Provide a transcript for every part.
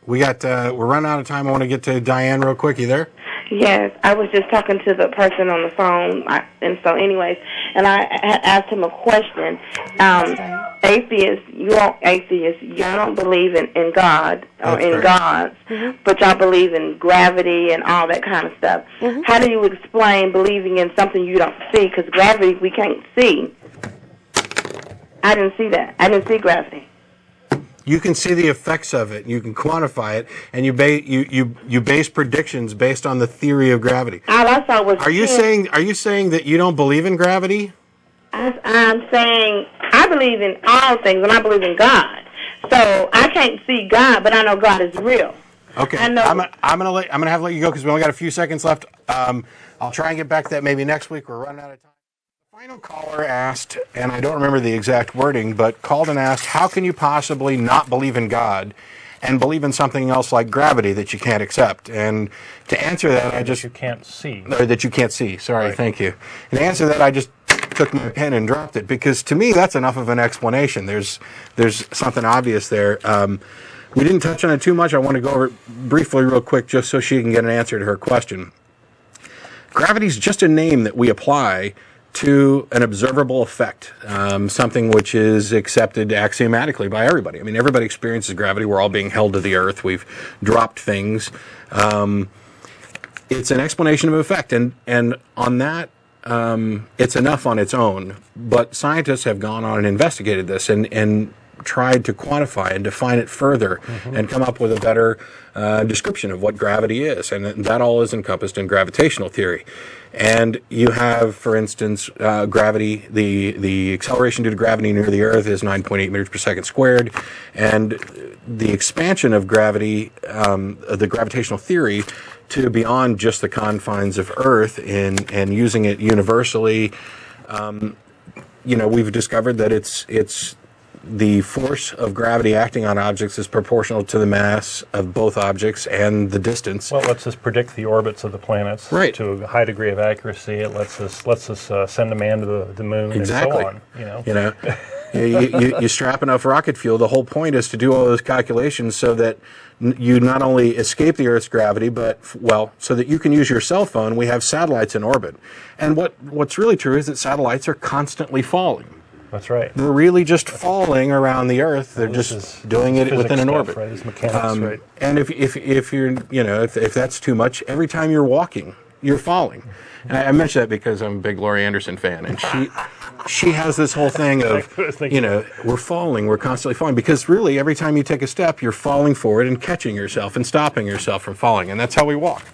we're running out of time. I want to get to Diane real quick. You there? Yes, I was just talking to the person on the phone, and so anyways, and I had asked him a question. Atheists, you don't believe in God or in gods, but y'all believe in gravity and all that kind of stuff. How do you explain believing in something you don't see? Because gravity, we can't see. I didn't see that. I didn't see gravity. You can see the effects of it. You can quantify it, and you base predictions based on the theory of gravity. All I saw was. Are you saying that you don't believe in gravity? I'm saying I believe in all things, and I believe in God. So I can't see God, but I know God is real. Okay, I'm gonna have to let you go because we only got a few seconds left. I'll try and get back to that maybe next week. We're running out of time. The final caller asked, and I don't remember the exact wording, but called and asked, how can you possibly not believe in God and believe in something else like gravity that you can't accept? And to answer that, that you can't see. Or that you can't see. Sorry, right. Thank you. And to answer that, I just took my pen and dropped it because to me that's enough of an explanation. There's something obvious there. We didn't touch on it too much. I want to go over it briefly real quick just so she can get an answer to her question. Gravity is just a name that we apply to an observable effect, something which is accepted axiomatically by everybody. I mean, everybody experiences gravity. We're all being held to the earth. We've dropped things. It's an explanation of effect, and on that, it's enough on its own. But scientists have gone on and investigated this and tried to quantify and define it further and come up with a better description of what gravity is. And that all is encompassed in gravitational theory. And you have, for instance, gravity, the acceleration due to gravity near the Earth is 9.8 meters per second squared. And the expansion of gravity, the gravitational theory, to beyond just the confines of Earth and using it universally, we've discovered that it's the force of gravity acting on objects is proportional to the mass of both objects and the distance. Well, it lets us predict the orbits of the planets to a high degree of accuracy. It lets us send a man to the moon and so on. You strap enough rocket fuel. The whole point is to do all those calculations so that you not only escape the Earth's gravity, but so that you can use your cell phone. We have satellites in orbit, and what's really true is that satellites are constantly falling. That's right. They're really just falling around the Earth. They're just doing it within an orbit. Right? It's mechanics, right? And if you're, if that's too much, every time you're walking, you're falling. And I mention that because I'm a big Laurie Anderson fan, and she has this whole thing of, we're falling, we're constantly falling, because really every time you take a step, you're falling forward and catching yourself and stopping yourself from falling, and that's how we walk.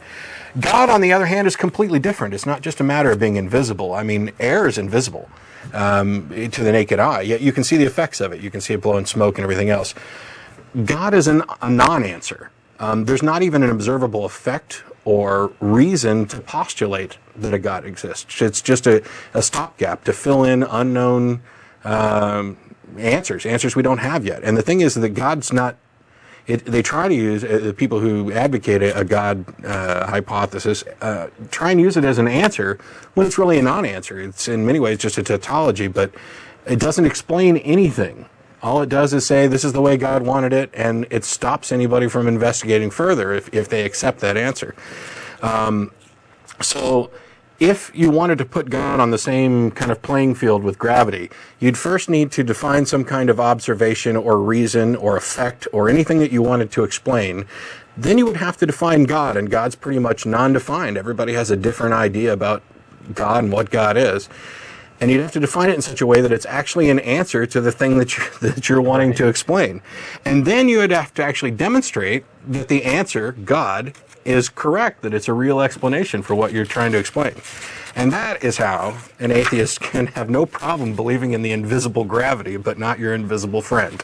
God, on the other hand, is completely different. It's not just a matter of being invisible. I mean, air is invisible to the naked eye, yet you can see the effects of it. You can see it blowing smoke and everything else. God is a non-answer. There's not even an observable effect or reason to postulate that a God exists. It's just a stopgap to fill in unknown answers we don't have yet. And the thing is that God's not. They try to use, the people who advocate a God hypothesis, try and use it as an answer when it's really a non-answer. It's in many ways just a tautology, but it doesn't explain anything. All it does is say this is the way God wanted it, and it stops anybody from investigating further if they accept that answer. So if you wanted to put God on the same kind of playing field with gravity, you'd first need to define some kind of observation or reason or effect or anything that you wanted to explain. Then you would have to define God, and God's pretty much non-defined. Everybody has a different idea about God and what God is. And you'd have to define it in such a way that it's actually an answer to the thing that you're wanting to explain. And then you would have to actually demonstrate that the answer, God, is correct, that it's a real explanation for what you're trying to explain. And that is how an atheist can have no problem believing in the invisible gravity, but not your invisible friend.